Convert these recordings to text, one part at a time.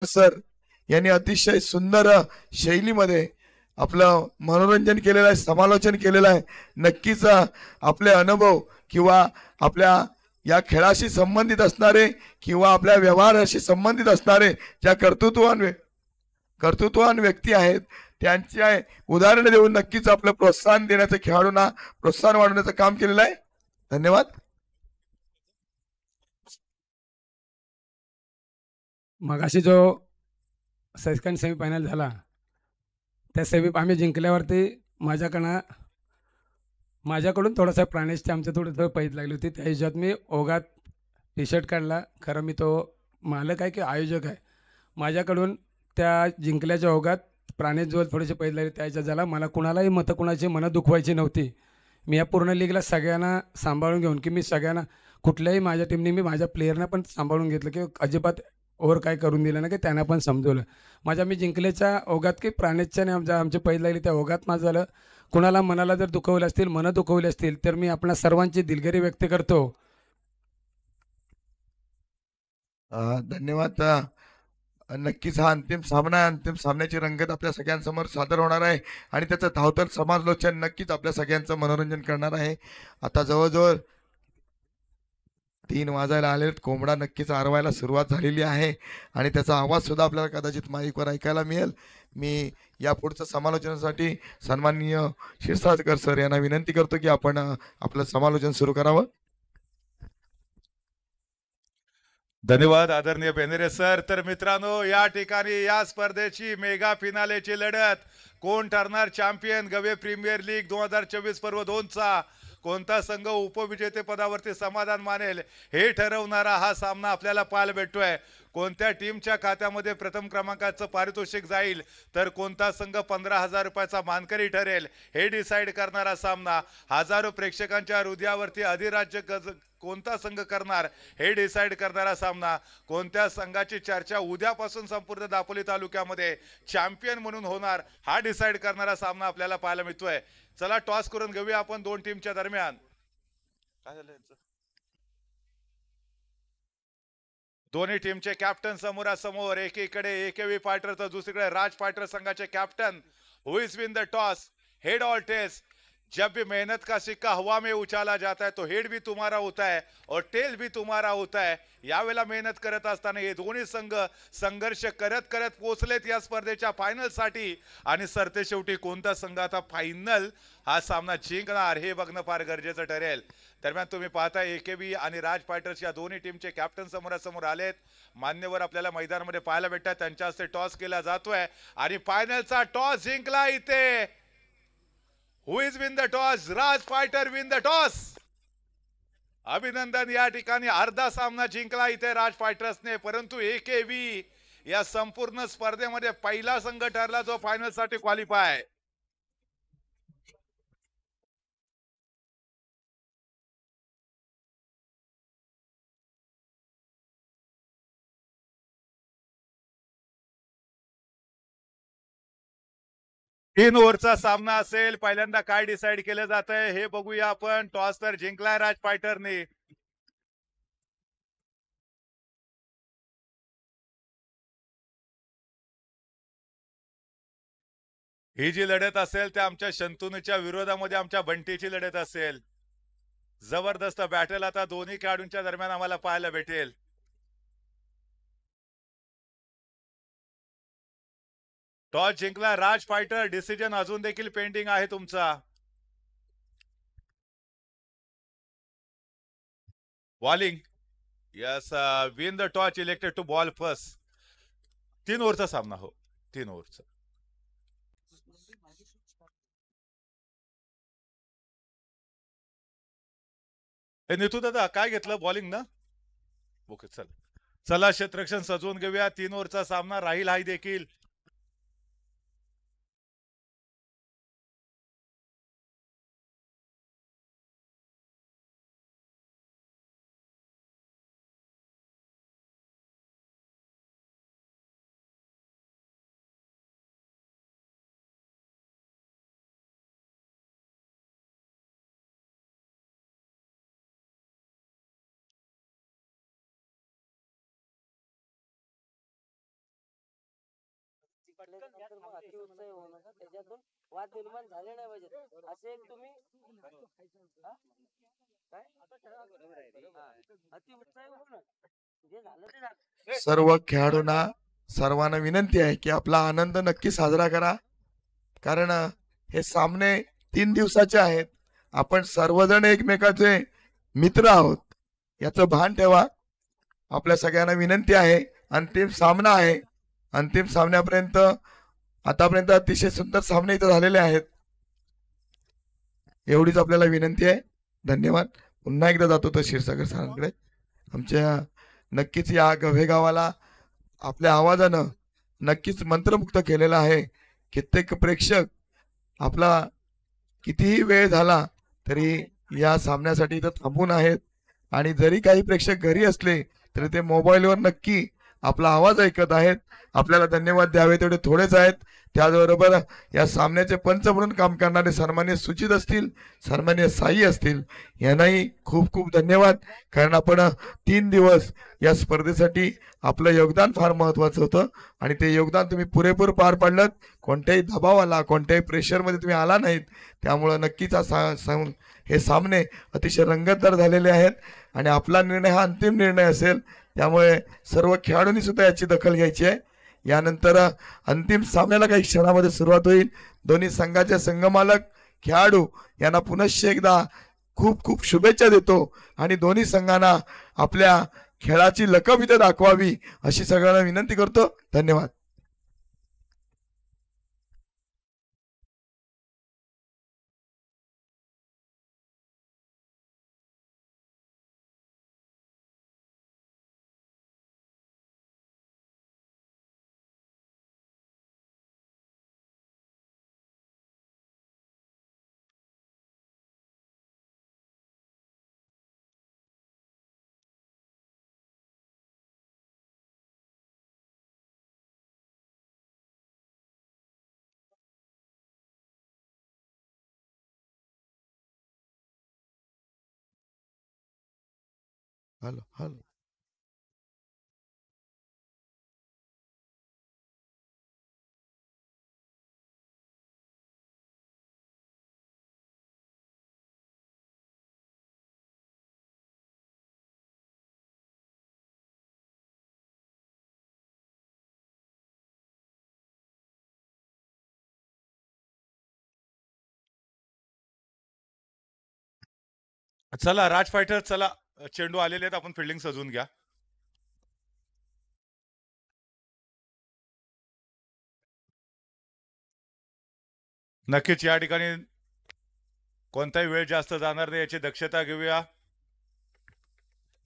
Sir यांनी अतिशय सुंदर शैलीमध्ये आपलं मनोरंजन केलेलं आहे, समालोचन केलेलं आहे. नक्कीच आपले अनुभव किंवा आपल्या या खेळाशी संबंधित असणारे किंवा आपल्या व्यवहाराशी संबंधित असणारे ज्या कर्तृत्ववान व्यक्ती आहेत त्यांचे उदाहरण देऊन नक्कीच आपलं प्रोत्साहन देण्याचं, खेळाडूंना प्रोत्साहन वाढवण्याचं काम केलेलं आहे. धन्यवाद. मगाशी जो सेकंड सेमीफायनल झाला त्या आम्ही जिंकल्यावरती माझ्याकडून थोडासा प्राणेशची आमचं थोडं पैज लागली होती. त्या हिशोबात मी ओघात टी शर्ट काढला. खरं मी तो मालक आहे की आयोजक आहे. माझ्याकडून त्या जिंकल्याच्या ओघात प्राणेशजवळ थोडेसे पैज लागले. त्या ह्याच्यात झाला. मला कुणालाही कुणाची मनं दुखवायची नव्हती. मी या पूर्ण लीगला सगळ्यांना सांभाळून घेऊन की मी सगळ्यांना कुठल्याही माझ्या टीमने मी माझ्या प्लेयरना पण सांभाळून घेतलं की अजिबात ओव्हर काय करून दिलं ना की त्यांना पण समजवलं. मी जिंकल्याच्या ओघात की प्राणेशच्याने आमचे पैज लागले त्या ओघात माझं झालं. कुणाला मनाला जर दुखवलं असतील, मनं दुखवली असतील तर मी आपल्या सर्वांची दिलगिरी व्यक्त करतो. धन्यवाद. नक्कीच हा अंतिम सामना, अंतिम सामन्याची रंगत आपल्या सगळ्यांसमोर सादर होणार आहे आणि त्याचं धावतर समालोचन नक्कीच आपल्या सगळ्यांचं मनोरंजन करणार आहे. आता जवळजवळ 3 वाजायला आले. कोंबडा नक्कीच आरवायला सुरुवात झालेली आहे आणि त्याचा आवाज सुद्धा आपल्याला कदाचित माईकवर ऐकायला मिळेल. मी या पुढच्या समालोचनासाठी सन्माननीय क्षीरसागर सर यांना विनंती करतो की आपण आपलं समालोचन सुरू करावं. धन्यवाद आदरणीय बेनेरे सर. तर मित्रांनो, या ठिकाणी या स्पर्धेची मेगा फिनालेची लढत कोण ठरणार चॅम्पियन गवे प्रीमियर लीग 2024 पर्व 2 चा कोणता संघ उपविजेते पदावरती समाधान मानेल हे ठरवणारा हा सामना आपल्याला पाहायला भेटतोय. कोणत्या टीमच्या खात्यामध्ये प्रथम क्रमांकाचं पारितोषिक जाईल तर कोणता संघ 15,000 रुपयाचा मानकरी ठरेल हे डिसाईड करणारा सामना. हजारो प्रेक्षकांच्या हृदयावरती अधिराज्य कोणता संघ करणार हे डिसाईड करणारा सामना. कोणत्या संघाची चर्चा उद्यापासून संपूर्ण दापोली तालुक्यामध्ये चॅम्पियन म्हणून होणार हा डिसाईड करणारा सामना आपल्याला पाहायला मिळतोय. चला टॉस करून घेऊया आपण दोन टीमच्या दरम्यान. काय झालं यांचं? दोन्ही टीमचे कॅप्टन समोरासमोर. एकीकडे एकेवी फायटर तर दुसरीकडे राज फायटर संघाचे captain. Who is win the toss head or tails. जब भी मेहनत का सिक्का हवा में उछाला जाता है तो हेड भी तुम्हारा होता है और टेल भी तुम्हारा होता है. यावेळेला मेहनत करत असताना हे दोन्ही संघ संघर्ष करत करत पोहोचलेत या स्पर्धेच्या फायनल साठी आणि सरते शेवटी कोणता संघ आता फायनल हा सामना जिंकणार हे बघणं फार गरजेचं ठरेल. दरम्यान तुम्ही पाहता एकेबी आणि राज फायटर्स या दोन्ही टीमचे कॅप्टन समोरासमोर आलेत. मान्यवर आपल्याला मैदानामध्ये पाहायला भेटतात. त्यांच्या हस्ते टॉस केला जातोय आणि फायनलचा टॉस जिंकला इथे. Who is win the toss? Raj fighter win the toss. अभिनंदन. या ठिकाणी अर्धा सामना जिंकला इथे राज फायटर्सने. परंतु एकेबी या संपूर्ण स्पर्धेमध्ये पहिला संघ ठरला जो फायनल साठी क्वालिफाय. तीन ओव्हरचा सामना असेल. पहिल्यांदा काय डिसाईड केलं जात आहे हे बघूया आपण. टॉस तर जिंकलाय राज फायटरने. ही जी लढत असेल त्या आमच्या शंतूनच्या विरोधामध्ये आमच्या बंटीची लढत असेल. जबरदस्त बॅटल आता दोन्ही खेळाडूंच्या दरम्यान आम्हाला पाहायला भेटेल. टॉस जिंकला राज फायटर. डिसिजन अजून देखील पेंडिंग आहे तुमचा. Bowling. Yes, win the toss elected to bowl first. 3 ओव्हरचा सामना. हो, 3 ओव्हरचा. हे नितू दादा काय घेतलं बॉलिंग ना? ओके चला. चला क्षेत्ररक्षण सजवून घेऊया. 3 ओव्हरचा सामना राहील हाही देखील. पडल्यानंतर मग अतिउत्साही होऊ नका, त्याच्यातून वाद निर्माण झाले नाही पाहिजेत असे एक तुम्ही काय अतिउत्साही होऊ नका, जे झालं ते झालं. सर्व खेळाडूंना सर्वांना विनंती आहे की आपला आनंद नक्की साजरा करा, कारण हे सामने 3 दिवसाचे आहेत. आपण सर्वजण एकमेकाचे मित्र आहोत याचं भान ठेवा. आपल्या सगळ्यांना विनंती आहे, अंतिम सामना आहे. अंतिम सामन्यापर्यंत आतापर्यंत अतिशय सुंदर सामने इथं झालेले आहेत. एवढीच आपल्याला विनंती आहे. धन्यवाद. पुन्हा एकदा जातो तर क्षीरसागर सरांकडे. आमच्या नक्कीच या गव्हे गावाला आपल्या आवाजानं नक्कीच मंत्रमुक्त केलेलं आहे. कित्येक प्रेक्षक आपला कितीही वेळ झाला तरी या सामन्यासाठी इथं थांबून आहेत, आणि जरी काही प्रेक्षक घरी असले तरी ते मोबाईलवर नक्की आपला आवाज ऐकत आहेत. आपल्याला धन्यवाद द्यावे तेवढे थोडेच आहेत. त्याचबरोबर या सामन्याचे पंच म्हणून काम करणारे सन्मान्य सुचित असतील, सन्मान्य साई असतील, यांनाही खूप खूप धन्यवाद. कारण आपण 3 दिवस या स्पर्धेसाठी आपलं योगदान फार महत्वाचं होतं, आणि ते योगदान तुम्ही पुरेपूर पार पाडलं. कोणत्याही दबावाला, कोणत्याही प्रेशरमध्ये तुम्ही आला नाहीत. त्यामुळं नक्कीच हे सामने अतिशय रंगतदार झालेले आहेत, आणि आपला निर्णय हा अंतिम निर्णय असेल. त्यामुळे सर्व खेळाडूंनी सुद्धा याची दखल घ्यायची आहे. यानंतर अंतिम सामन्याला काही क्षणामध्ये सुरुवात होईल. दोन्ही संघाचे संघमालक, खेळाडू यांना पुनश्च एकदा खूप खूप शुभेच्छा देतो, आणि दोन्ही संघांना आपल्या खेळाची लकब इथे दाखवावी अशी सगळ्यांना विनंती करतो. धन्यवाद. Hello hello. चला राज फायटर, चला चेंडू आलेले आहेत, आपण फिल्डिंग सजवून घ्या. नक्कीच या ठिकाणी कोणताही वेळ जास्त जाणार नाही याची दक्षता घेऊया.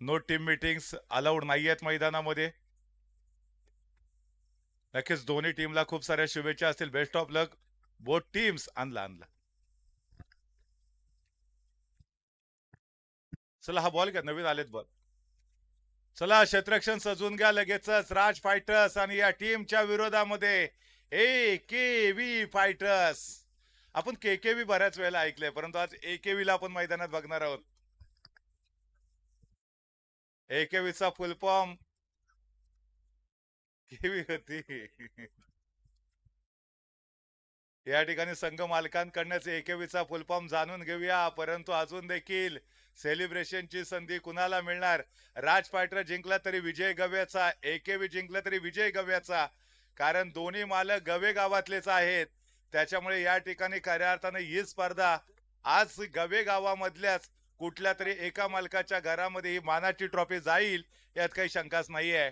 नो टीम मीटिंग्स अलाउड नाही आहेत मैदानामध्ये. नक्कीच दोन्ही टीमला खूप साऱ्या शुभेच्छा असतील. Best of luck both teams. आणला. चला हा बॉल घ्या, नवीन आलेत बॉल. चला क्षेत्ररक्षण सजवून घ्या लगेचच. राज फायटर्स आणि या टीमच्या विरोधामध्ये AKV फायटर्स. आपण KKV बऱ्याच वेळेला ऐकलंय, परंतु आज AKV ला आपण मैदानात बघणार आहोत. AKV चा फुल फॉर्म केवी होती. या ठिकाणी संघ मालकांकडनंच AKV चा फुल फॉर्म जाणून घेऊया. परंतु अजून देखील सेलिब्रेशनची संधी कुणाला मिळणार? राज फायटर जिंकला तरी विजय गव्याचा, AKV जिंकला तरी विजय गव्याचा. कारण दोन्ही मालक गवे गावातलेच आहेत. त्याच्यामुळे या ठिकाणी खऱ्या अर्थाने ही स्पर्धा आज गवे गावामधल्याच कुठल्या तरी एका मालकाच्या घरामध्ये ही मानाची ट्रॉफी जाईल यात काही शंकाच नाहीये.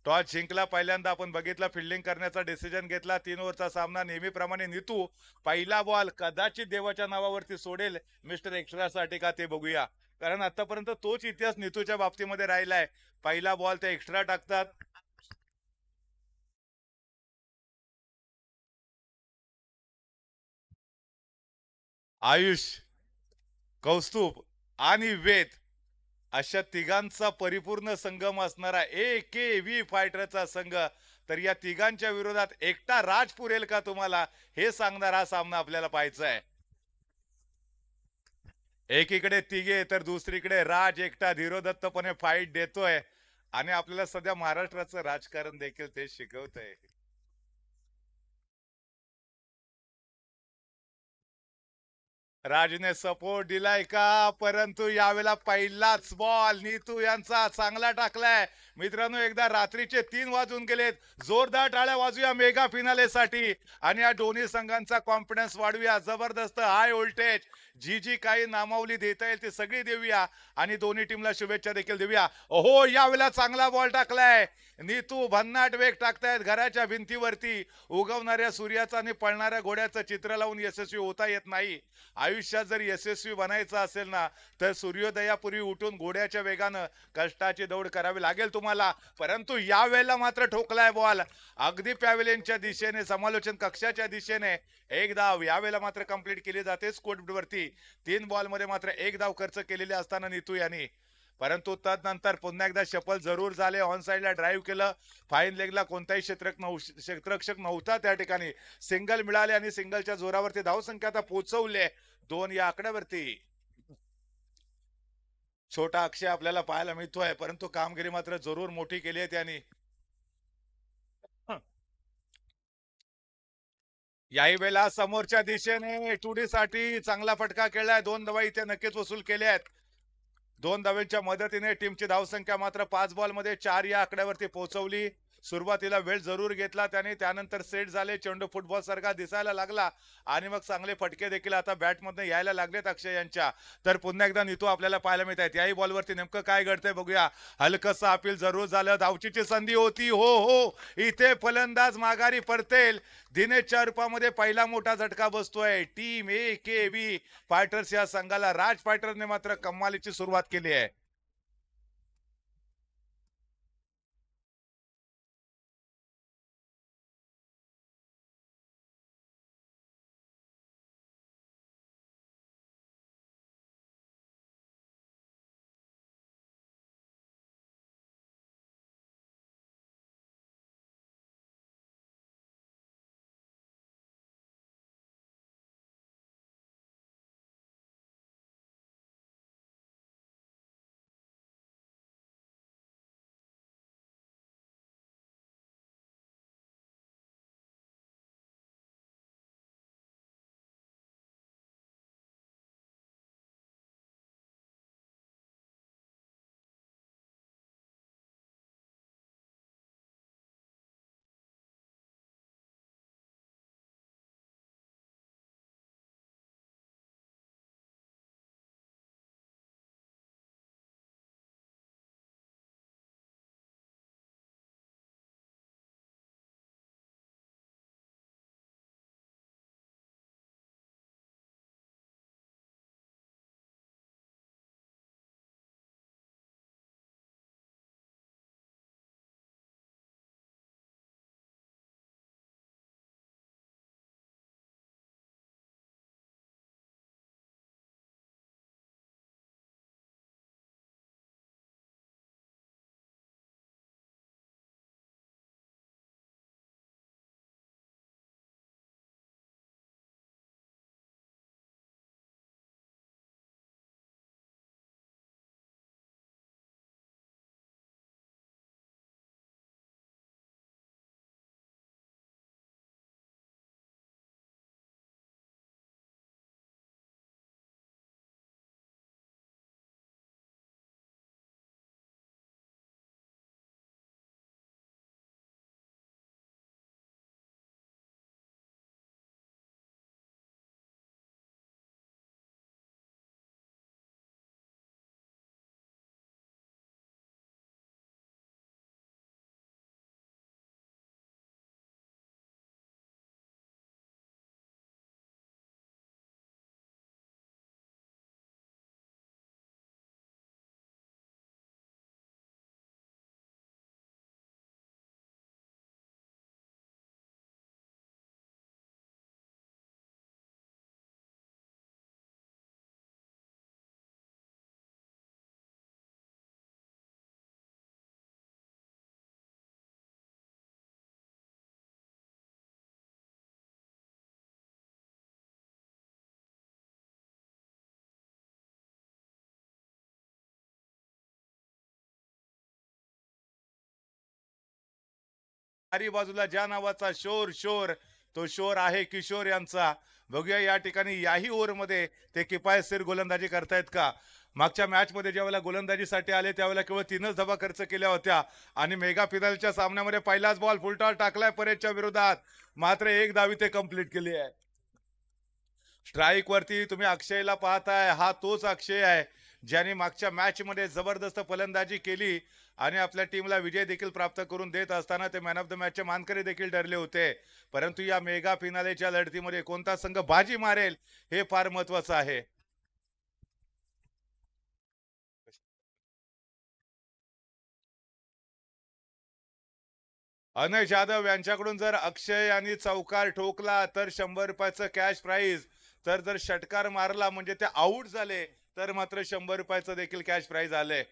टॉस जिंकला पहिल्यांदा आपण बघितला, फिल्डिंग करण्याचा डिसिजन घेतला. 3 ओव्हरचा सामना. नेहमीप्रमाणे नीतू पहिला बॉल कदाचित देवाच्या नावावरती सोडेल मिस्टर एक्स्ट्रा साठी का ते बघूया, कारण आतापर्यंत तोच इतिहास नीतूच्या बाबतीमध्ये राहिलाय. पहिला बॉल ते एक्स्ट्रा टाकतात. आयुष, कौस्तुभ आणि वेद अशा तिघांचा परिपूर्ण संगम असणारा AKV फायटरचा संघ. तर या तिघांच्या विरोधात एकटा राज पुरेल का तुम्हाला हे सांगणार हा सामना आपल्याला पाहायचा आहे. एकीकडे तिघे तर दुसरीकडे राज एकटा धीरोदत्तपणे फाईट देतोय, आणि आपल्याला सध्या महाराष्ट्राचं राजकारण देखील ते शिकवतंय. राजने सपोर्ट दिलाय का, परंतु यावेळेला पहिलाच बॉल नीतू यांचा चांगला टाकलाय. मित्रांनो, एकदा रात्रीचे 3 वाजून गेलेत. जोरदार टाळ्या वाजूया मेगा फिनालेसाठी आणि या दोन्ही संघांचा कॉन्फिडन्स वाढवूया. जबरदस्त हाय व्होल्टेज जी जी काही नामावली देता येईल ती सगळी देऊया आणि दोन्ही टीमला शुभेच्छा देखील देऊया. ओहो, यावेळेला चांगला बॉल टाकलाय. नीतू भन्नाट वेग टाकतायत. घराच्या भिंतीवरती उगवणाऱ्या सूर्याचं आणि पळणाऱ्या घोड्याचं चित्र लावून यशस्वी होता येत नाही. आयुष्यात जर यशस्वी बनायचं असेल ना, तर सूर्योदयापूर्वी उठून घोड्याच्या वेगानं कष्टाची दौड करावी लागेल तुम्हाला. परंतु या वेळेला मात्र ठोकलाय बॉल अगदी पॅव्हेलियनच्या दिशेने, समालोचन कक्षाच्या दिशेने. एक धाव यावेळेला मात्र कंप्लीट केली जाते स्कोरवरती. 3 बॉलमध्ये मात्र 1 धाव खर्च केलेली असताना नीतू यांनी, परंतु तदनंतर पुन्हा एकदा शफल जरूर झाले. ऑन साईडला ड्राईव्ह केलं. फाईन लेगला कोणताही क्षेत्ररक्षक नव्हता त्या ठिकाणी. सिंगल मिळाले आणि सिंगलच्या जोरावरती धावसंख्या आता पोहोचवले 2 या आकड्यावरती. छोटा अक्षय आपल्याला पाहायला मिळतोय, परंतु कामगिरी मात्र जरूर मोठी केली आहे त्यांनी. याही वेळेला समोरच्या दिशेने टुडी साठी चांगला फटका केलाय. 2 धावा इथे नक्कीच वसूल केल्या आहेत. 2 धावांच्या मदतीने टीमची धावसंख्या मात्र 5 बॉलमध्ये 4 या आकड्यावरती पोहोचवली. सुरुवातीला वेळ जरूर घेतला त्याने, त्यानंतर सेट झाले. चेंडू फुटबॉल सारखा दिसायला लागला आणि मग चांगले फटके देखील आता बॅटमधून यायला लागलेत अक्षय यांच्या. तर पुन्हा एकदा नीतू आपल्याला पाहायला मिळत आहेत. याही बॉलवरती नेमकं काय घडतंय बघूया. हलकसं अपील जरूर झालं. धावचीची संधी होती. हो, इथे फलंदाज माघारी परतेल. दिनेशच्या रूपामध्ये पहिला मोठा झटका बसतोय टीम AKB फायटर्स या संघाला. राज फायटरने मात्र कमालीची सुरुवात केली आहे. चारी बाजूला ज्या नावाचा शोर, तो शोर आहे किशोर यांचा. बघूया या ठिकाणी याही ओव्हरमध्ये ते किफायतशीर गोलंदाजी करतायत का. मागच्या मॅच मध्ये ज्यावेळेला गोलंदाजीसाठी आले त्यावेळेला केवळ 3च धावा खर्च केल्या होत्या आणि मेगा फिनालच्या सामन्यामध्ये पहिलाच बॉल फुलटॉस टाकलाय परेशच्या विरोधात, मात्र एक धाव ते कंप्लीट केली आहे. स्ट्राईक वरती तुम्ही अक्षयला पाहताय, हा तोच अक्षय आहे ज्याने मागच्या मॅच मध्ये जबरदस्त फलंदाजी केली आणि आपल्या टीमला विजय देखील प्राप्त करून देत असताना ते मॅन ऑफ द मॅचचे मानकरी देखील ठरले होते. परंतु या मेगा फिनालेच्या लढतीमध्ये कोणता संघ बाजी मारेल हे फार महत्वाचं आहे. अनय जाधव यांच्याकडून जर अक्षय यांनी चौकार ठोकला तर 100 रुपयाचं कॅश प्राइज, तर जर षटकार मारला म्हणजे ते आउट झाले तर मात्र 100 रुपयाचं देखील कॅश प्राइज आले.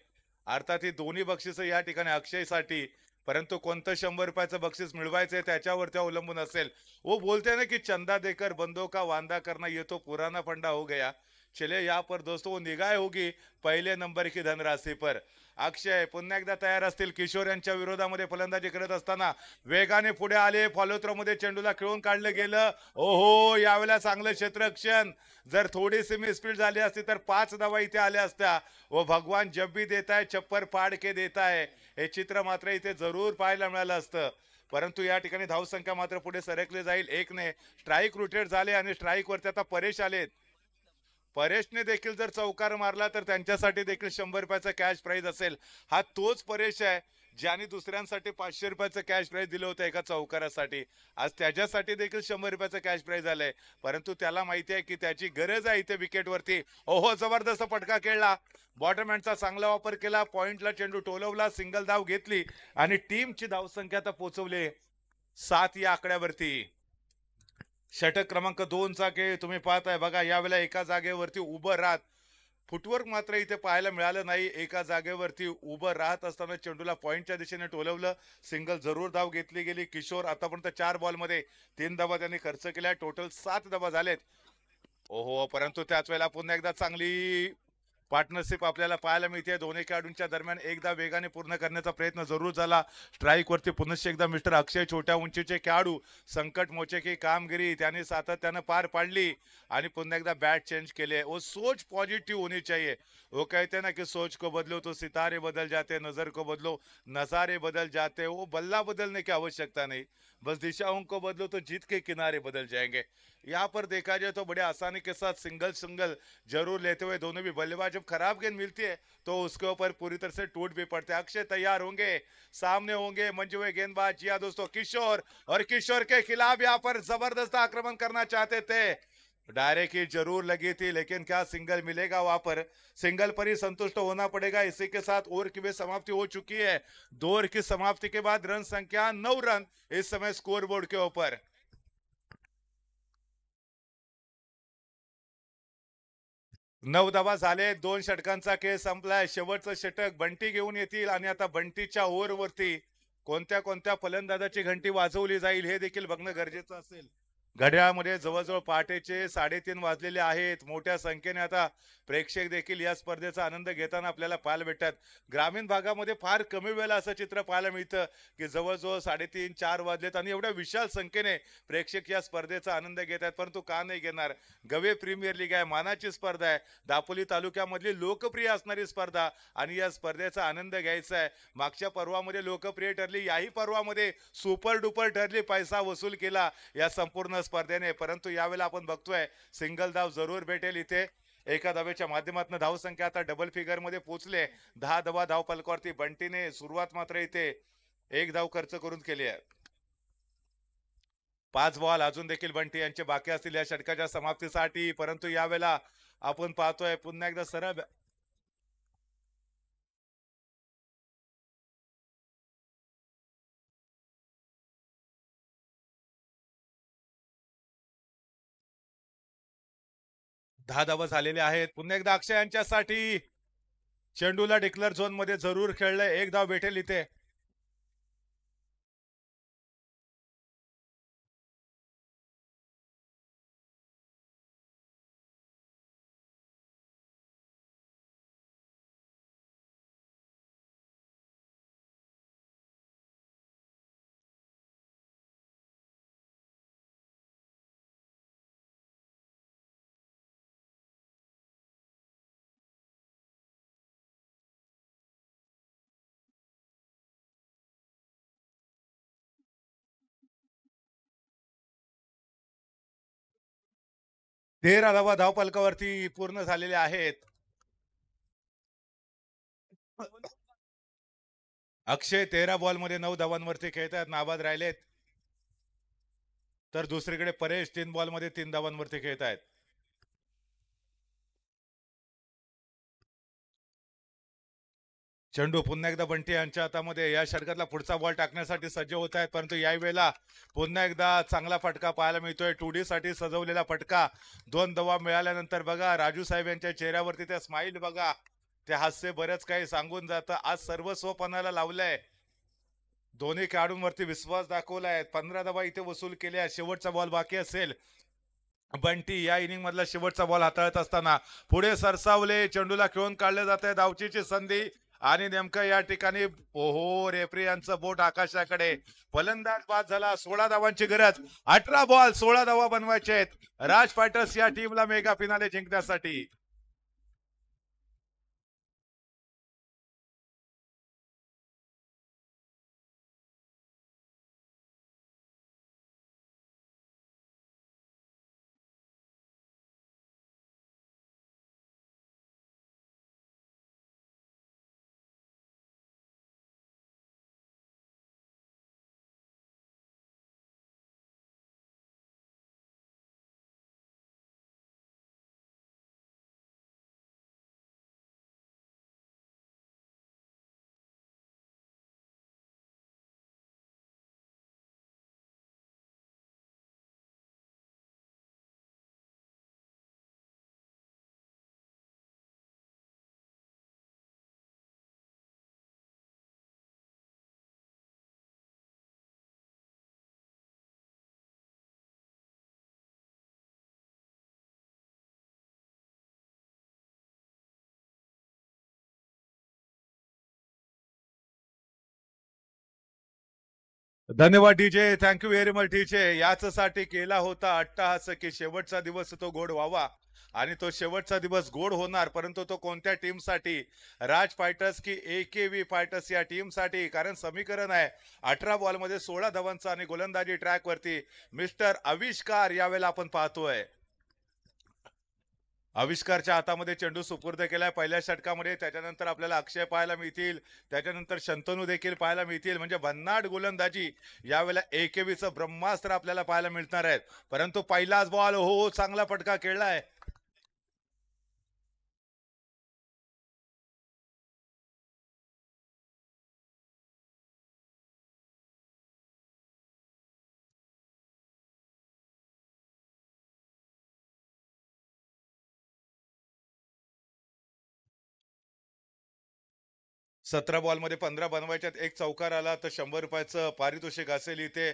अर्थात ही दोन्ही बक्षिस या ठिकाणी अक्षयसाठी, परंतु कोणतं 100 रुपयाचं बक्षीस मिळवायचंय त्याच्यावर ते अवलंबून असेल. वो बोलते ना की चंदा देकर बंदों का वांदा करना ये तो पुराना फंडा हो गया. चले यहाँ पर दोस्तों वो निगाह होगी पहले नंबर की धनराशी पर. अक्षय पुन्हा एकदा तयार असतील. किशोर यांच्या विरोधामध्ये फलंदाजी करत असताना वेगाने पुढे आले, फॉलोथ्रो मध्ये चेंडूला खेळून काढलं गेलं. ओहो, यावेळेला चांगलं क्षेत्ररक्षण. जर थोडीशी मिसफील्ड झाली असती तर 5 धावा इथे आल्या असत्या. व भगवान जब भी देता है छप्पर फाड़ के देता है, हे चित्र मात्र इथे जरूर पाहायला मिळालं असतं. परंतु या ठिकाणी धावसंख्या मात्र पुढे सरकले जाईल. 1ने स्ट्राईक रोटेट झाले आणि स्ट्राईक वरती आता परेश आलेत. परेशने देखील जर चौकार मारला तर त्यांच्यासाठी देखील 100 रुपयाचा कॅश प्राइज असेल. हा तोच परेश आहे ज्याने दुसऱ्यांसाठी 500 रुपयाचं कॅश प्राइज दिलं होतं एका चौकारासाठी. आज त्याच्यासाठी देखील 100 रुपयाचं कॅश प्राइज आलंय. परंतु त्याला माहिती आहे की त्याची गरज आहे इथे विकेटवरती. ओहो, जबरदस्त फटका खेळला. बॉटमहॅनचा चांगला वापर केला. पॉइंटला चेंडू टोलवला, सिंगल धाव घेतली आणि टीमची धावसंख्या आता पोहोचवली 7 या आकड्यावरती. षटक क्रमांक 2चा खेळ तुम्ही पाहताय. बघा यावेळेला एका जागेवरती उभं राहत, फुटवर्क मात्र इथे पाहायला मिळालं नाही. एका जागेवरती उभं राहत असताना चेंडूला पॉइंटच्या दिशेने टोलवलं, सिंगल जरूर धाव घेतली गेली. किशोर आतापर्यंत 4 बॉलमध्ये 3 धावा त्यांनी खर्च केल्या, टोटल 7 धावा झालेत. ओहो, परंतु त्याच वेळेला पुन्हा एकदा चांगली पार्टनरशिप आपल्याला पाहायला मिळते. दोन्ही खेळाडूंच्या दरम्यान एकदा वेगाने पूर्ण करण्याचा प्रयत्न जरूर झाला. स्ट्राईक वरती पुन्हा एकदा मिस्टर अक्षय, छोट्या उंचीचे खेळाडू, संकट मोचे की कामगिरी त्याने सातत्यानं पार पाडली आणि पुन्हा एकदा बॅट चेंज केले. वो सोच पॉझिटिव्ह होनी चाहिए. वो कहते ना कि सोच को बदलो तो सितारे बदल जाते, नजर को बदलो नजारे बदल जाते. वो बल्ला बदलने की आवश्यकता नहीं, बस दिशाओं को बदलो तो जीत के किनारे बदल जाएंगे. यहाँ पर देखा जाए तो बड़े आसानी के साथ सिंगल सिंगल जरूर लेते हुए दोनों भी बल्लेबाज, जब खराब गेंद मिलती है तो उसके ऊपर पूरी तरह से टूट भी पड़ते हैं. अक्षय तैयार होंगे, सामने होंगे मंजे हुए गेंदबाज. जी हाँ दोस्तों, किशोर, और किशोर के खिलाफ यहाँ पर जबरदस्त आक्रमण करना चाहते थे. डायरेक्ट ही जरूर लगी थी, लेकिन क्या सिंगल मिलेगा? वहां पर सिंगल पर ही संतुष्ट होना पड़ेगा. इसी के साथ ओवर की भी समाप्ति हो चुकी है. 2 ओवर की समाप्ति के बाद रन संख्या 9 रन इस समय स्कोर बोर्ड के ऊपर. 9 धावा झाले. 2 षटकांचा खेळ संपलाय. शेवटचं षटक बंटी घेऊन येतील आणि आता बंटीच्या ओव्हरवरती कोणत्या कोणत्या फलंदाजाची घंटी वाजवली जाईल हे देखील बघणं गरजेचं असेल. घड्याळामध्ये जवळजवळ पहाटेचे 3:30 वाजलेले आहेत. मोठ्या संख्येने आता प्रेक्षक देखील या स्पर्धेचा आनंद घेताना आपल्याला पाहायला भेटतात. ग्रामीण भागामध्ये फार कमी वेळेला असं चित्र पाहायला मिळतं की जवळजवळ 3:30-4 वाजलेत आणि एवढ्या विशाल संख्येने प्रेक्षक या स्पर्धेचा आनंद घेत आहेत. परंतु का नाही घेणार? गवे प्रीमियर लीग आहे, मानाची स्पर्धा आहे, दापोली तालुक्यामधली लोकप्रिय असणारी स्पर्धा आणि या स्पर्धेचा आनंद घ्यायचा आहे. मागच्या पर्वामध्ये लोकप्रिय ठरली, याही पर्वामध्ये सुपर डुपर ठरली, पैसा वसूल केला या संपूर्ण स्पर्धेने. परंतु यावेळेला आपण बघतोय सिंगल धाव जरूर भेटेल इथे. एका धावेच्या माध्यमातून धावसंख्या आता डबल फिगर मध्ये पोहोचले. 10 धावा धाव फलकावरती. बंटीने सुरुवात मात्र इथे 1 धाव खर्च करून केली आहे. 5 बॉल अजून देखील बंटी यांचे बाकी असतील या षटकाच्या समाप्तीसाठी. परंतु यावेळेला आपण पाहतोय पुन्हा एकदा सरळ 10 धावा झालेले आहेत. पुन्हा एकदा अक्षय यांच्यासाठी चेंडूला डिक्लेअर झोन मध्ये जरूर खेळलंय. 1 धाव भेटेल इथे. 13 धावा धावफलकावरती पूर्ण झालेल्या आहेत. अक्षय 13 बॉलमध्ये 9 धावांवरती खेळतात, नाबाद राहिलेत. तर दुसरीकडे परेश 3 बॉलमध्ये 3 धावांवरती खेळत आहेत. चेंडू पुन्हा एकदा बंटी यांच्या हातामध्ये. या षटकातला पुढचा बॉल टाकण्यासाठी सज्ज होत आहेत, परंतु याही वेळेला पुन्हा एकदा चांगला फटका पाहायला मिळतोय. 2D साठी सजवलेला फटका. 2 धावा मिळाल्यानंतर बघा राजू साहेब यांच्या चेहऱ्यावरती त्या स्माईल बघा, ते हास्य बरंच काही सांगून जातं. आज सर्वस्व पणाला लावलंय, दोन्ही खेळाडूंवरती विश्वास दाखवलाय. 15 धावा इथे वसूल केल्या. शेवटचा बॉल बाकी असेल. बंटी या इनिंग मधला शेवटचा बॉल हाताळत असताना पुढे सरसावले, चेंडूला खेळून काढले जात आहे. धावचीची संधी आणि नेमकं या ठिकाणी ओहो, रेफरी यांचं बोट आकाशाकडे. फलंदाज बाद झाला. 16 धावांची गरज. 18 बॉल 16 धावा बनवायचे आहेत राज फायटर्स या टीमला मेगा फिनाले जिंकण्यासाठी. धन्यवाद DJ, thank you very much DJ. याचसाठी केला होता अट्टहास की शेवटचा दिवस तो गोड व्हावा, आणि तो शेवटचा दिवस गोड होणार. परंतु तो कोणत्या टीमसाठी? राज फायटर्स की AKV फायटर्स या टीमसाठी. कारण समीकरण आहे 18 बॉलमध्ये 16 धावांचा आणि गोलंदाजी ट्रॅक वरती मिस्टर आविष्कार यावेळेला आपण पाहतोय. आविष्कारच्या हातामध्ये चेंडू सुपूर्द केलाय पहिल्या षटकामध्ये. त्याच्यानंतर आपल्याला अक्षय पाहायला मिळतील, त्याच्यानंतर शंतनू देखील पाहायला मिळतील. म्हणजे भन्नाट गोलंदाजी यावेळेला AKVचं ब्रह्मास्त्र आपल्याला पाहायला मिळणार आहेत. परंतु पहिलाच बॉल हो, चांगला फटका खेळलाय. सतरा बॉलमध्ये 15 बनवायच्यात. एक चौकार आला तर 100 रुपयाचं पारितोषिक असेल इथे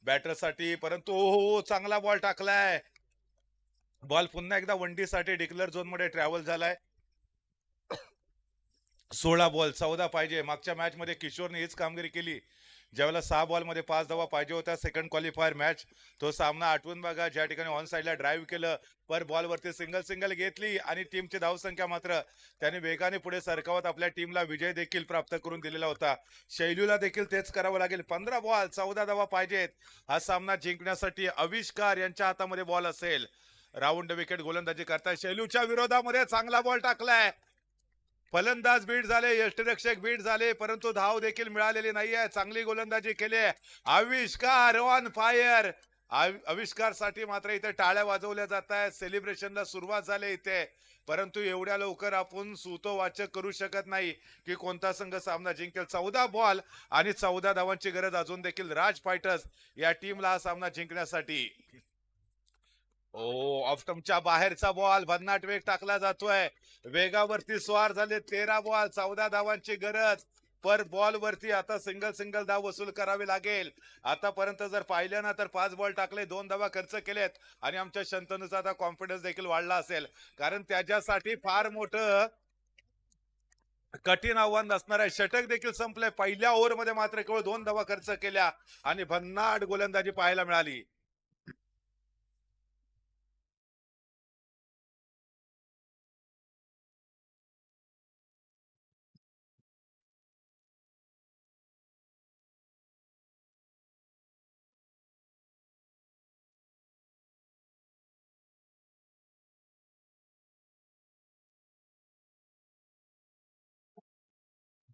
बॅटरसाठी. परंतु हो, चांगला बॉल टाकलाय. बॉल पुन्हा एकदा वनडीसाठी डिक्लेअर झोन मध्ये ट्रॅव्हल झालाय. 16 बॉल 14 पाहिजे. मागच्या मॅच मध्ये किशोरने हीच कामगिरी केली, ज्यावेळेला 6 बॉलमध्ये 5 धावा पाहिजे होत्या. सेकंड क्वालिफायर मॅच तो सामना आठवून बघा, ज्या ठिकाणी ऑन साईडला ड्राईव्ह केलं, पर बॉलवरती सिंगल घेतली आणि टीमची धावसंख्या मात्र त्याने वेगाने पुढे सरकावत आपल्या टीमला विजय देखील प्राप्त करून दिलेला होता. शैलूला देखील तेच करावं लागेल. 15 बॉल 14 धावा पाहिजेत हा सामना जिंकण्यासाठी. आविष्कार यांच्या हातामध्ये बॉल असेल. राऊंड विकेट गोलंदाजी करताय शैलूच्या विरोधामध्ये. चांगला बॉल टाकलाय. फलंदाज बीट झाले, यष्टिरक्षक बीट झाले, परंतु धाव देखील मिळालेली नाहीये. चांगली गोलंदाजी केली. आविष्कार ऑन फायर. आविष्कार साठी मात्र इथे टाळ्या वाजवल्या जात आहेत. सेलिब्रेशनला सुरुवात झाली इथे. परंतु एवढ्या लवकर आपण सूतोवाचक करू शकत नाही की कोणता संघ सामना जिंकेल. 14 बॉल आणि 14 धावांची गरज अजून देखील राज फायटर्स या टीमला हा सामना जिंकण्यासाठी. ओ, ऑफस्टंपच्या बाहेरचा बॉल. भन्नाट वेग टाकला जातोय. वेगावरती स्वार झाले. 13 बॉल 14 धावांची गरज. पर बॉल वरती आता सिंगल धाव वसूल करावी लागेल. आतापर्यंत जर पाहिलं ना तर 5 बॉल टाकले, 2 धावा खर्च केलेत आणि आमच्या शंतनूचा आता कॉन्फिडन्स देखील वाढला असेल. कारण त्याच्यासाठी फार मोठं कठीण आव्हान असणार आहे. षटक देखील संपलंय. पहिल्या ओव्हरमध्ये मात्र केवळ 2 धावा खर्च केल्या आणि भन्नाट गोलंदाजी पाहायला मिळाली.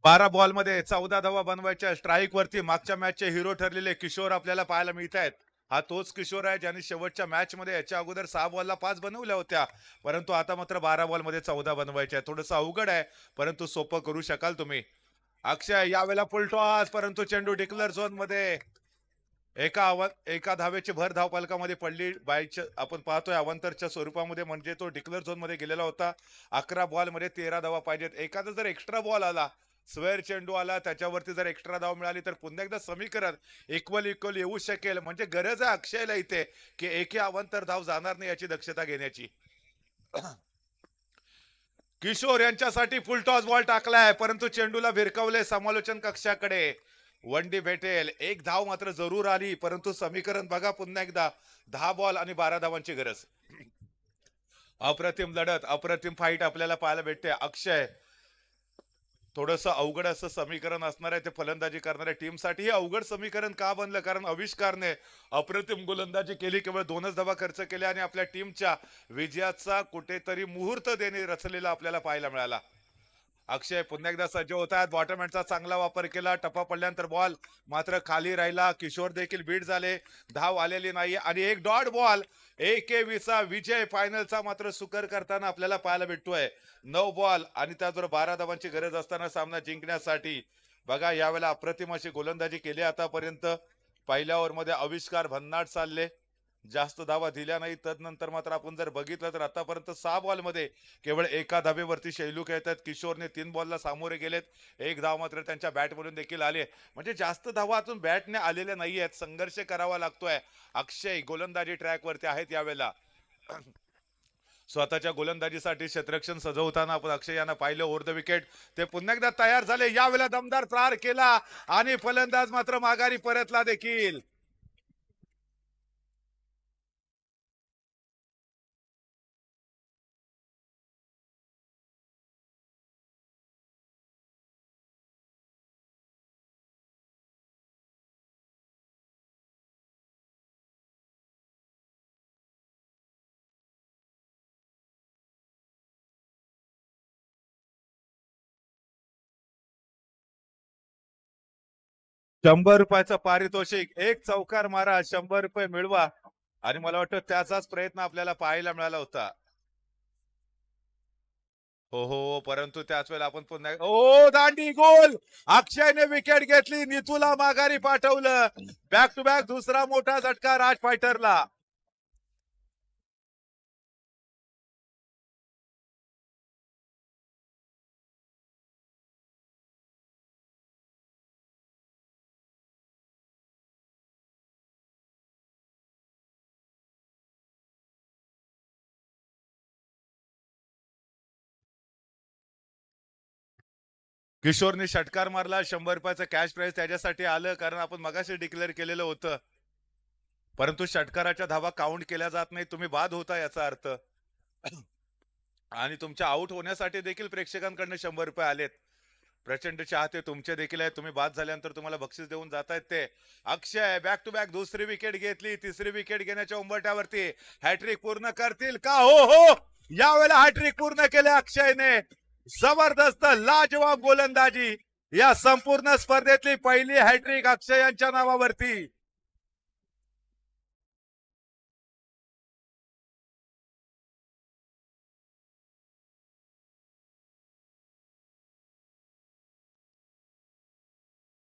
12 बॉल मध्ये 14 धावा बनवायच्या. स्ट्राईक वरती मागच्या मॅचचे हिरो ठरलेले किशोर आपल्याला पाहायला मिळत आहेत. हा तोच किशोर आहे ज्याने शेवटच्या मॅच मध्ये याच्या अगोदर 6 बॉलला 5 बनवल्या होत्या, परंतु आता मात्र 12 बॉल मध्ये 14 बनवायच्या. थोडंसं अवघड आहे, परंतु सोपं करू शकाल तुम्ही. अक्षय यावेळेला फुल टॉस, परंतु चेंडू डिक्लेअर झोन मध्ये. एका धावेची भर धाव फलकामध्ये पडली. बायच्या आपण पाहतोय अवंतरच्या स्वरूपामध्ये, म्हणजे तो डिक्लेअर झोन मध्ये गेलेला होता. 11 बॉल मध्ये 13 धावा पाहिजेत. एखादा जर एक्स्ट्रा बॉल आला, स्क्वेअर चेंडू आला, त्याच्यावरती जर एक्स्ट्रा धाव मिळाली तर पुन्हा एकदा समीकरण इक्वल येऊ शकेल. म्हणजे गरज आहे अक्षयला इथे की एके अवंतर धाव जाणार नाही याची दक्षता घेण्याची. किशोर यांच्यासाठी फुल टॉस बॉल टाकलाय, परंतु चेंडूला भिरकवले समालोचन कक्षाकडे. वनडी भेटेल. एक धाव मात्र जरूर आली, परंतु समीकरण बघा पुन्हा एकदा. 10 बॉल आणि 12 धावांची गरज. अप्रतिम लढत, अप्रतिम फाईट आपल्याला पाहायला भेटते. अक्षय थोडंसं अवघड असं समीकरण असणार आहे ते फलंदाजी करणाऱ्या टीमसाठी. हे अवघड समीकरण का बनलं, कारण आविष्कारने अप्रतिम गोलंदाजी केली, केवळ 2च धावा खर्च केल्या आणि आपल्या टीमच्या विजयाचा कुठेतरी मुहूर्त देणे रचलेला आपल्याला पाहायला मिळाला. अक्षय पुन्हा एकदा सज्ज होतात. बॉटम हँडचा चांगला वापर केला. टप्पा पडल्यानंतर बॉल मात्र खाली राहिला. किशोर देखील बीट झाले. धाव आलेली नाही आणि एक डॉट बॉल. 21चा विजय फायनलचा मात्र सुकर करताना आपल्याला पाहायला भेटतोय. 9 बॉल आणि त्याचबरोबर 12 धावांची गरज असताना सामना जिंकण्यासाठी बघा यावेळेला अप्रतिम अशी गोलंदाजी केली आतापर्यंत. पहिल्या ओव्हरमध्ये आविष्कार भन्नाट चालले, जास्त धावा दिल्या नाही. तदनंतर मात्र आपण जर बघितलं तर आतापर्यंत 6 बॉल मध्ये केवळ एका धावेवरती शैलू खेळतात. किशोरने 3 बॉलला सामोरे गेलेत. एक धाव मात्र त्यांच्या बॅट बोलून देखील आले. म्हणजे जास्त धावा अजून बॅटने आलेल्या नाहीयेत. संघर्ष करावा लागतोय. अक्षय गोलंदाजी ट्रॅक वरती आहेत यावेळेला. स्वतःच्या गोलंदाजीसाठी क्षेत्ररक्षण सजवताना आपण अक्षय यांना पाहिलं. ओव्हर द विकेट ते पुन्हा एकदा तयार झाले. यावेळेला दमदार प्रहार केला आणि फलंदाज मात्र माघारी परतला देखील. ₹100 पारितोषिक. एक चौकार मारा, ₹100 मिळवा. आणि मला वाटतं त्याचाच प्रयत्न आपल्याला पाहायला मिळाला होता. हो, परंतु त्याच वेळेला आपण पुन्हा दांडी गोल. अक्षयने विकेट घेतली. नितूला माघारी पाठवलं. बॅक टू बॅक दुसरा मोठा झटका राज फायटरला. किशोरने षटकार मारला. ₹100 कॅश प्राइज त्याच्यासाठी आलं, कारण आपण मगाशी डिक्लेअर केलेलं होतं. परंतु षटकाराच्या धावा काउंट केल्या जात नाही, तुम्ही बाद होता याचा अर्थ. आणि तुमच्या आउट होण्यासाठी देखील प्रेक्षकांकडनं ₹100 आलेत. प्रचंड चाहते तुमचे देखील आहेत. तुम्ही बाद झाल्यानंतर तुम्हाला बक्षीस देऊन जात आहेत ते. अक्षय बॅक टू बॅक दुसरी विकेट घेतली. तिसरी विकेट घेण्याच्या उंबरठ्यावरती. हॅट्रिक पूर्ण करतील का? हो, यावेळेला हॅट्रिक पूर्ण केले अक्षयने. जबरदस्त लाजवाब गोलंदाजी. या संपूर्ण स्पर्धेतली पहिली हॅट्रिक अक्षय यांच्या नावावरती.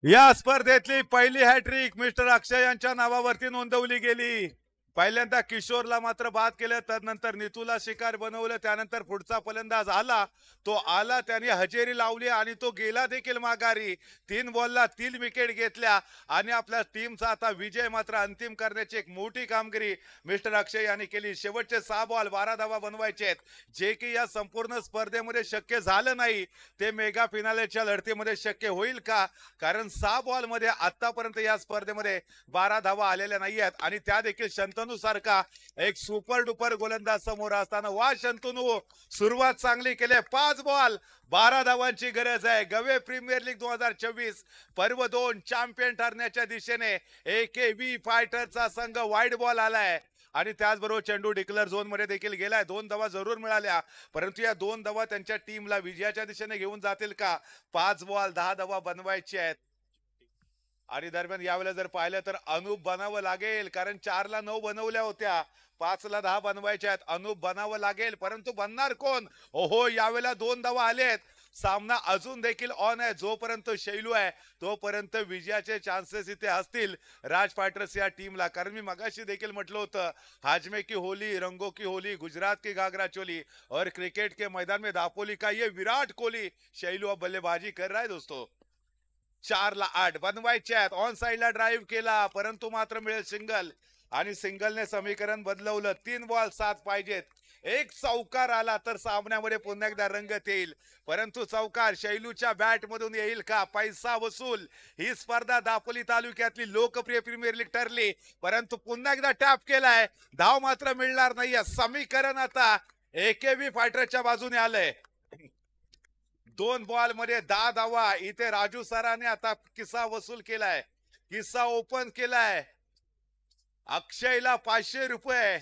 या स्पर्धेतली पहिली हॅट्रिक मिस्टर अक्षय यांच्या नावावरती नोंदवली गेली. पहिल्यांदा किशोरला मात्र बाद केलं, तदनंतर नितूला शिकार बनवलं. त्यानंतर पुढचा फलंदाज आला, तो आला, त्याने हजेरी लावली आणि तो गेला देखील माघारी. 3 बॉलला 3 विकेट घेतल्या आणि आपल्या टीमचा आता विजय मात्र अंतिम करण्याची एक मोठी कामगिरी मिस्टर अक्षय यांनी केली. शेवटचे 6 बॉल 12 धावा बनवायचे आहेत, जे की या संपूर्ण स्पर्धेमध्ये शक्य झालं नाही. ते मेगा फिनालेच्या लढतीमध्ये शक्य होईल का? कारण 6 बॉल मध्ये आतापर्यंत या स्पर्धेमध्ये 12 धावा आलेल्या नाही आहेत आणि त्या देखील शंतनू सारखा एक सुपर डुपर गोलंदाज समोर असताना. वा शंतनू, सुरुवात चांगली केली. 5 बॉल 12 धावांची गरज आहे. गवे प्रीमियर लीग 2024 पर्व 2 चॅम्पियन ठरण्याच्या दिशेने AKV फायटरचा संघ वाईड बॉल आलाय आणि त्याचबरोबर चेंडू डिक्लेअर झोन मध्ये देखील गेलाय. 2 धावा जरूर मिळाल्या, परंतु या 2 धावा त्यांच्या टीमला विजयाच्या दिशेने घेऊन जातील का? 5 बॉल 10 धावा बनवायचे आहेत. आणि दरम्यान यावेळेला जर पाहिलं तर अनूप बनावं लागेल, कारण 4ला 9 बनवल्या होत्या, 5ला 10 बनवायच्या आहेत. अनूप बनावं लागेल, परंतु बनणार कोण? ओहो, यावेळेला 2 धावा आलेत. सामना अजून देखील ऑन आहे. जोपर्यंत शैलू आहे तोपर्यंत विजयाचे चान्सेस इथे असतील राज फायटर्स या टीमला. कारण मी मगाशी देखील म्हटलं होतं, हाजमे की होली, रंगों की होली, गुजरात की घाघरा चोली और क्रिकेट के मैदान में दापोली का ये विराट कोहली शैलू अब बल्लेबाजी कर रहा है दोस्तों. 4ला 8 बनवायचे आहेत. ऑन साइडला ड्राईव्ह केला, परंतु मात्र मिळेल सिंगल आणि सिंगलने समीकरण बदलवलं. 3 बॉल 7 पाहिजेत. एक चौकार आला तर सामन्यामध्ये पुन्हा एकदा रंगत येईल, परंतु चौकार शैलूच्या बॅट मधून येईल का? पैसा वसूल. ही स्पर्धा दापोली तालुक्यातली लोकप्रिय प्रीमियर लीग ठरली, परंतु पुन्हा एकदा टॅप केलाय. धाव मात्र मिळणार नाहीये. समीकरण आता एकेबी फायटरच्या बाजूने आलंय. 2 बॉल मध्ये 10 धावा. इथे राजू सराने आता किस्सा वसूल केलाय, किस्सा ओपन केलाय. अक्षयला 500 रुपये,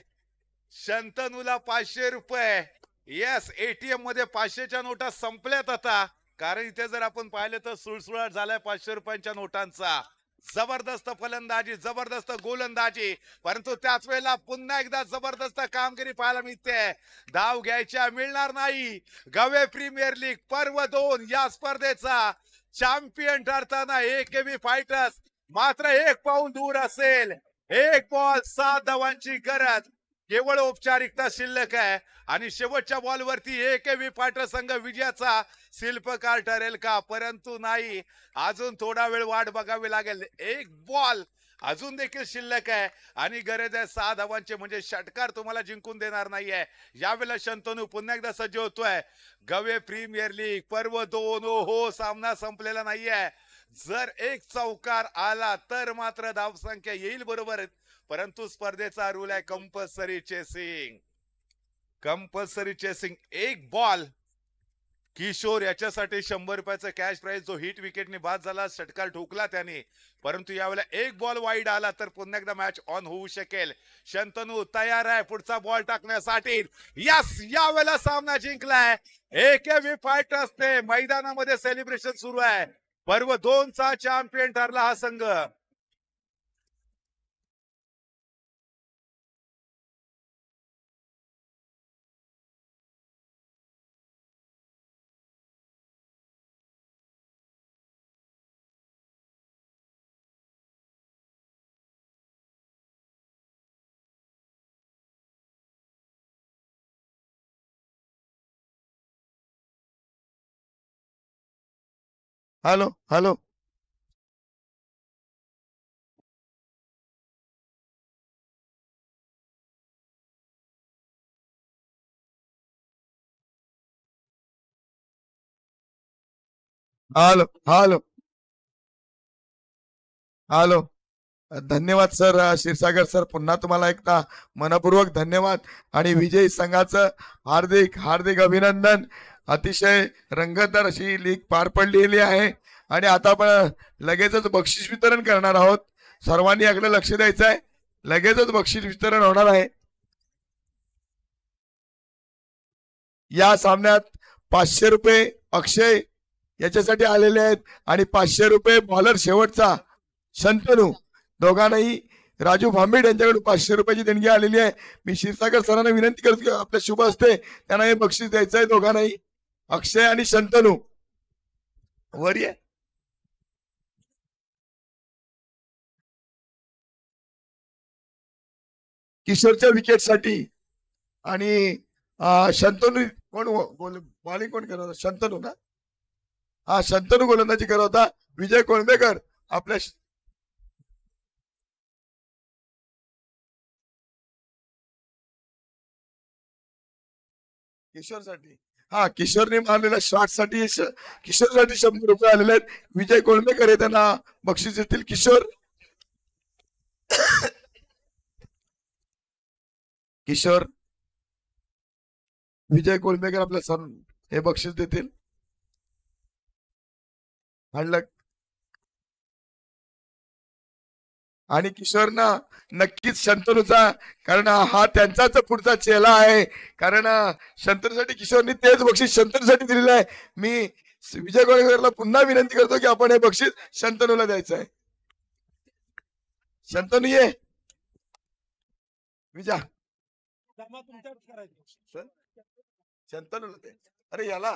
शंतनूला 500 रुपये. येस, एटीएम मध्ये 500च्या नोटा संपल्यात आता, कारण इथे जर आपण पाहिलं तर सुळसुळाट झालाय 500 रुपयांच्या नोटांचा. जबरदस्त फलंदाजी, जबरदस्त गोलंदाजी, परंतु त्याच वेळेला पुन्हा एकदा जबरदस्त कामगिरी पाहायला मिळते. धाव घ्यायच्या मिळणार नाही. गवे प्रीमियर लीग पर्व 2 या स्पर्धेचा चॅम्पियन ठरताना एकेबी फायटर्स मात्र 1 पाऊल दूर असेल. 1 बॉल 7 धावांची गरज, केवळ औपचारिकता शिल्लक आहे आणि शेवटच्या बॉलवरती एकेबी फायटर संघ विजयाचा शिल्पकार ठरेल का? परंतु नाही, अजून थोडा वेळ वाट बघावी लागेल. 1 बॉल अजून देखील शिल्लक आहे आणि गरज आहे 6 धावांची, म्हणजे षटकार तुम्हाला जिंकून देणार नाहीये. यावेळेला शंतनू पुन्हा एकदा सज्ज होतोय. गवे प्रीमियर लीग पर्व 2. हो, सामना संपलेला नाहीये. जर 1 चौकार आला तर मात्र धावसंख्या येईल बरोबर, परंतु स्पर्धेचा रूल आहे compulsory chasing. Compulsory chasing. 1 ball. Kishor याच्यासाठी 100 रुपयाचं कॅश प्राइज, जो हिट विकेटने बाद झाला, षटकार ठोकला त्याने, परंतु यावेळेला 1 बॉल वाईड आला तर पुन्हा एकदा मॅच ऑन होऊ शकेल. शंतनू तयार आहे पुढचा बॉल टाकण्यासाठी. यस, यावेळेला सामना जिंकलाय. एकेबी फायटर्सने मैदानामध्ये सेलिब्रेशन सुरू आहे. पर्व 2 चा चॅम्पियन ठरला हा संघ. Hello hello. Hello hello hello. धन्यवाद सर, क्षीरसागर सर, पुन्हा तुम्हाला एकदा मनपूर्वक धन्यवाद आणि विजयी संघाचं हार्दिक हार्दिक अभिनंदन. अतिशय रंगतदार अशी लीग पार पडलेली आहे आणि आता आपण लगेचच बक्षीस वितरण करणार आहोत. सर्वांनी याकडे लक्ष द्यायचं आहे. लगेचच बक्षीस वितरण होणार आहे. या सामन्यात 500 रुपये अक्षय याच्यासाठी आलेले आहेत आणि 500 रुपये बॉलर शेवटचा शंतनू, दोघांनाही राजू भांबेड यांच्याकडून 500 रुपयाची देणगी आलेली आहे. मी क्षीरसागर सरांना विनंती करतो की आपल्या शुभ असते त्यांना हे बक्षीस द्यायचं आहे. दोघांनाही, अक्षय आणि शंतनू. वर ये. किशोरच्या विकेटसाठी आणि शंतनू कोण बॉलिंग कोण करत होता? शंतनू ना? हा, शंतनू गोलंदाजी करत होता. विजय कोळंबेकर आपल्या किशोरसाठी, हा, किशोरने मारलेल्या शॉट साठी किशोरसाठी 100 रुपये आलेले आहेत. विजय कोळंबेकर हे त्यांना बक्षीस देतील. किशोर किशोर विजय कोळंबेकर आपल्या सर हे बक्षीस देतील. हाडलक आणि किशोरनं नक्कीच शंतनूचा, कारण हा त्यांचाच पुढचा चेला आहे. कारण शंतनूसाठी किशोरनी तेच बक्षीस शंतनूसाठी दिलेलं आहे. मी विजय गोळेकरला पुन्हा विनंती करतो की आपण हे बक्षीस शंतनूला द्यायचं आहे. शंतनू ये विजा शंतनूला दे. अरे याला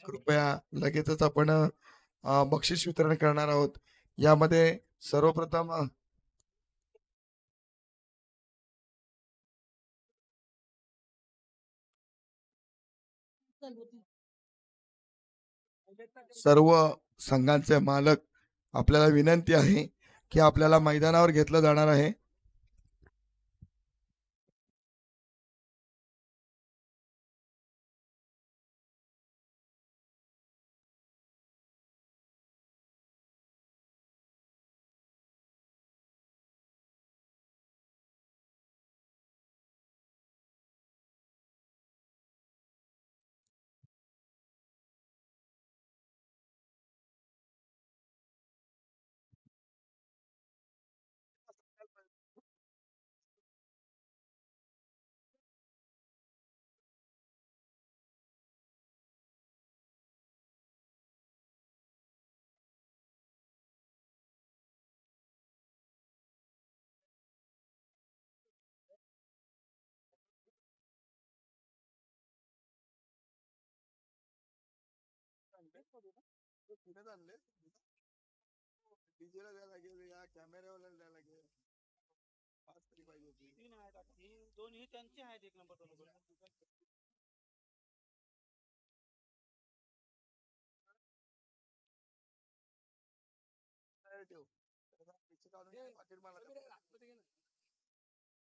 कृपया लगेचच आपण बक्षीस वितरण करणार आहोत. यामध्ये सर्वप्रथम सर्व संघांचे मालक आपल्याला विनंती आहे की आपल्याला मैदानावर घेतलं जाणार आहे. दोन्ही त्यांचे आहेत एक नंबर दोन.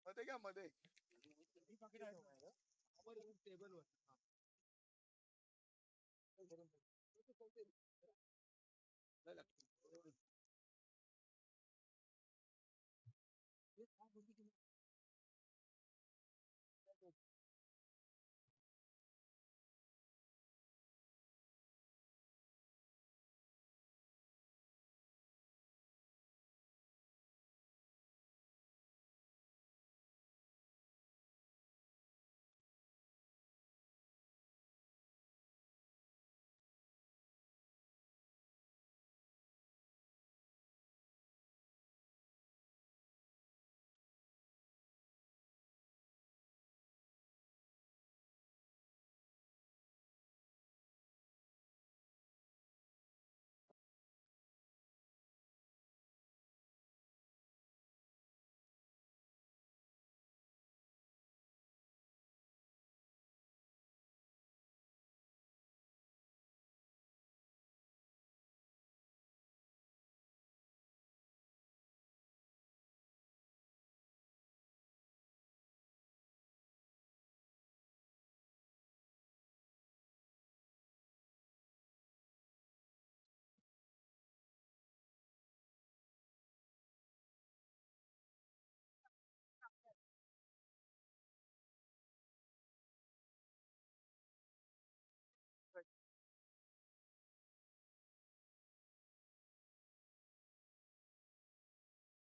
मध्ये घ्या मध्ये.